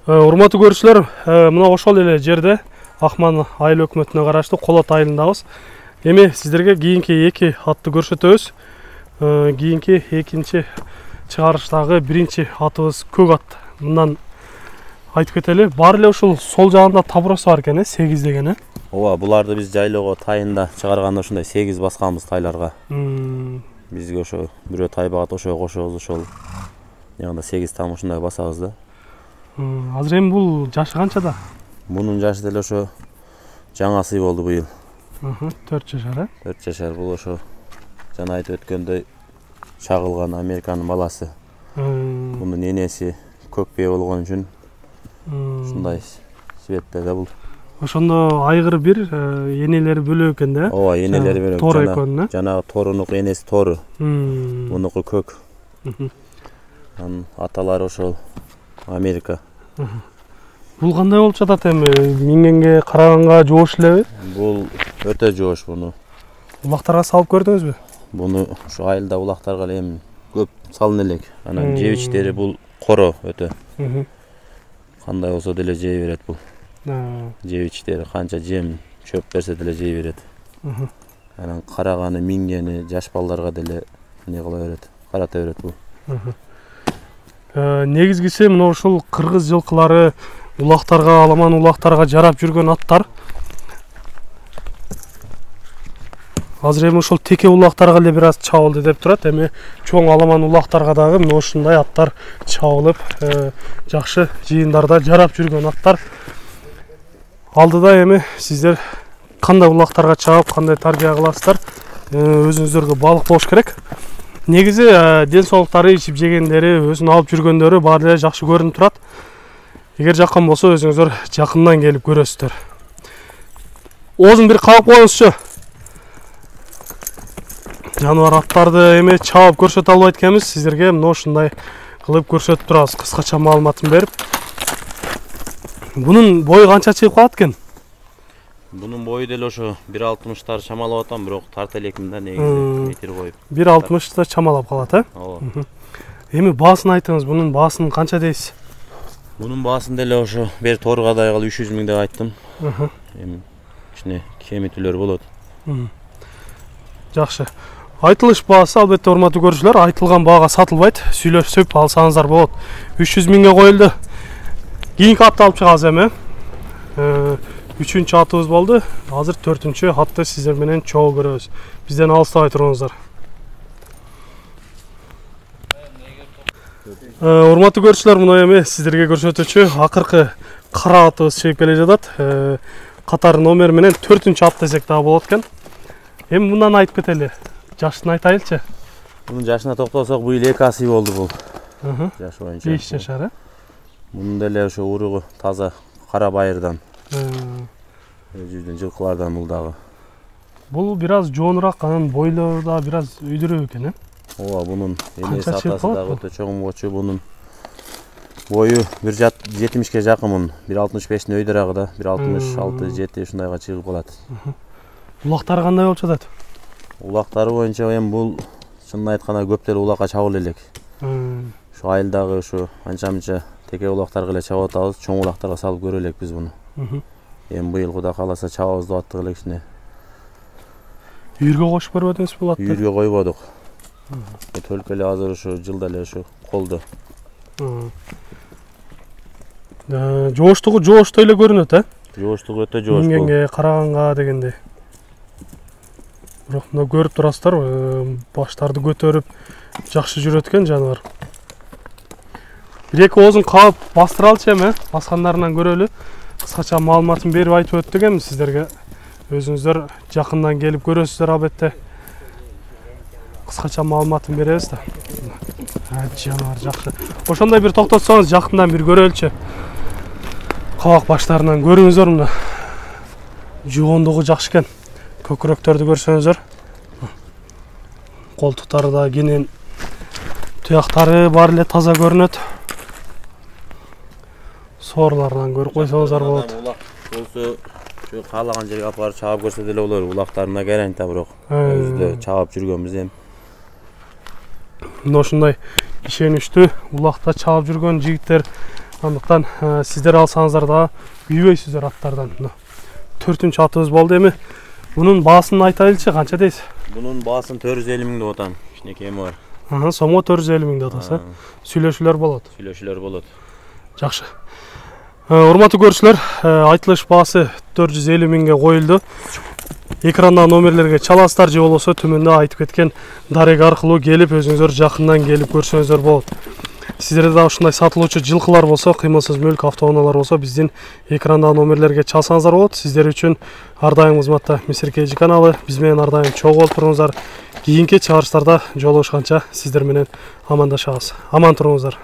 Урматтуу көрүүчүлөр, мына ошол эле жерде Акман айыл өкмөтүнө караштуу Колот айылындабыз. Эми сиздерге кийинки эки атты көрсөтөбүз. Кийинки экинчи чыгарыштагы биринчи атыбыз көк ат. Мындан айтып кетели, баары эле ушул сол жагында табуроосу бар экен, 8 деген. Ооба, буларды биз жайлоого тайында чыгарганда ушундай 8 басканбыз тайларга. Бизге ошо бирөө тай багат ошого кошобуз, ошол жагында 8 там ушундай басабыз да. Азыр эми бул жашы канчада? Мунун жашы деле ошо жаңасы болду быйыл. 4 жашар, 4 жашар. Бул ошо жана айтып өткөндөй чагылган Американын баласы. Мунун энеси көк бие болгон үчүн ушундай себепте да бул. Ошондо айгыр бир, энелери бөлөк экен да? Ооба, энелери бөлөк. Тор экөн, жанагы торунук энеси тору. Мунуку көк. Анын аталары ошол Америка. Бул кандай болуп жатат эми? Мингенге, караганга жоош элеби? Бул өтө жоош буну. Улактарга салып көрдүңүзбү? Буну ушу айылда улактарга эми көп салын элек. Анан жебичтери бул коро өтө. Кандай болсо деле жей берет бул. Жебичтери канча жем, чөп берсе деле жей берет. Анан караганы, мингени жаш балдарга деле не кыла берет, карата берет бул. Негизгиси мына ушул кыргыз жылкылары улактарга, аламан улактарга жарап жүргөн аттар. Азыр эми ушул теке улактарга эле бир аз чабылды деп турат. Эми чоң аламан улактарга дагы мына ушундай аттар чабылып, жакшы жыйындарда жарап жүргөн аттар. Алдыда эми сиздер кандай улактарга чабып, кандай тарбия кыласыздар, өзүңүздөргө балык болуш керек. Негизи ден соолуктары, ичип жегендери, өзүн алып жүргөндөрү баары эле жакшы көрүнүп турат. Эгер жаккан болсо өзүңүздөр жакындан келип көрөсүздөр. Оозун бир кабып коюңузчу. Жаныбар аттарды эми чабып көрсөтө албайт экенбиз, сиздерге мына ушундай кылып көрсөтүп турабыз, кыскача маалыматын берип. Бунун бою канча чыгып калат экен? Bunun boyu деле ошо 1.60'дар чамалап атам, бирок тарта элекмин да негизи метр коюп. 1.60'да чамалап калат, Ооба. Эми баасын айтыңыз, бунун баасын канча дейсиз? Bunun баасын деле ошо бери торга дайгыл 300 миң деп айттым. Эми кичине кемитүүлөр болот. Жакшы. Айтылыш баасы албетте урматтуу көрүүчүлөр, айтылган баага сатылбайт. Сүйлөшүп алсаңыздар болот. 300 миңге коюлду. Кийинки атты алып чыгабыз эми. 3-чү атыбыз болду. Азыр 4-чү атты сиздер менен чогуу көрөбүз. Бизден алыстабай туруңуздар. Урматтуу көрүүчүлөр, мына эми сиздерге көрсөтүүчү акыркы кара атыбыз чыгып келе жатат. Катар номер менен 4-чү ат десек дагы болот экен. Эми мындан айтып кетели. Жашын айтайлычы. Bunun жашына токтолсок, быйыл 2 асы болду бул. Жаш боюнча. 5 жашар, Bunun деле ошо уругу таза кара байырдан. Жүздөн жылкылардан бул дагы. Бул бир аз жоонураак, анан бойлору да бир аз үйдүрөк экен, Ооба, бунун энеси атасы дагы өтө чоң болчу. Бунун бою 1.70-ке жакын, мун 1.65-тин өйдөрагы да 1.66-7 ушундайга чыгып калат. Улактары кандай болуп жатат? Улактары боюнча эми бул чынын айтканда көп деле улакка чабыла элек. Ушу айылдагы ушу анча-мынча теке улактарга эле чабып атабыз, чоң улактарга салып көрө элек биз буну. Эми быйыл Кудай кааласа чабабыз деп аттык элек кичине. Үйүргө кошуп көрбөдүңүз бул атты? Үйүргө койбодук. Төлкө эле азыр ушу жылда эле ушу колдо. Жооштугу жооштой эле көрүнөт, Жооштугу өтө жоош. Мингенге, караганга дегендей. Бирок мына көрүп турасыздар, баштарды көтөрүп жакшы жүрөт экен жаныбар. Бир-эки оозун кабып бастыралычы эми, баскандарынан көрөлү. Кыскача маалыматын берип айтып өттүк эми сиздерге. Өзүңүздөр жакындан келип көрөсүздөр албетте. Кыскача маалыматын беребиз да. Жаныбар жакшы. Ошондой бир токтотсоңуз жакындан бир көрөлүчү. Кабак баштарынан көрүңүздөр мына. Жуундугу жакшы экен. Көкүрөктөрдү көрсөңүздөр. Колтуктары да кенен, туяктары баары эле таза көрүнөт. Соорларынан көрүп койсоңуздар болот. Болсо, şu kalagan жерге алып барып чабып көрсө деле болор. Улактарына керен да, бирок өзү чабып жүргөнбүз эми. Мына ушундай ишеничтүү улакта чабып жүргөн жигиттер Андыктан сиздер алсаңыздар да күйбөйсүздөр аттардан. 4-үнчү атыбыз болду. Эми бунун баасын айтайлычы, канча дейсиз? Бунун баасын 450 миң деп атам. Кичинекейми бар. Сомго 450 миң деп атасыз. Сүйлөшүүлөр болот. Сүйлөшүүлөр болот. Жакшы. Урматтуу көрүүчүлөр, айтылыш баасы 450 миңге коюлду. Экранда номерлерге чаласыздар же болбосо төмөндө айтып кеткен дарек аркылуу келип өзүңүздөр жакындан келип көрсөңүздөр болот. Сиздерде да ушундай сатылуучу жылкылар болсо, кыймылсыз мүлк автоунаалар болсо, биздин экранда номерлерге чалсаңыздар болот. Сиздер үчүн ар дайым кызматта Мистер KG каналы. Биз менен ар дайым чогуу болуп туруңуздар. Кийинки чыгарыштарда жолугушканча сиздер менен амандашабыз. Аман туруңуздар.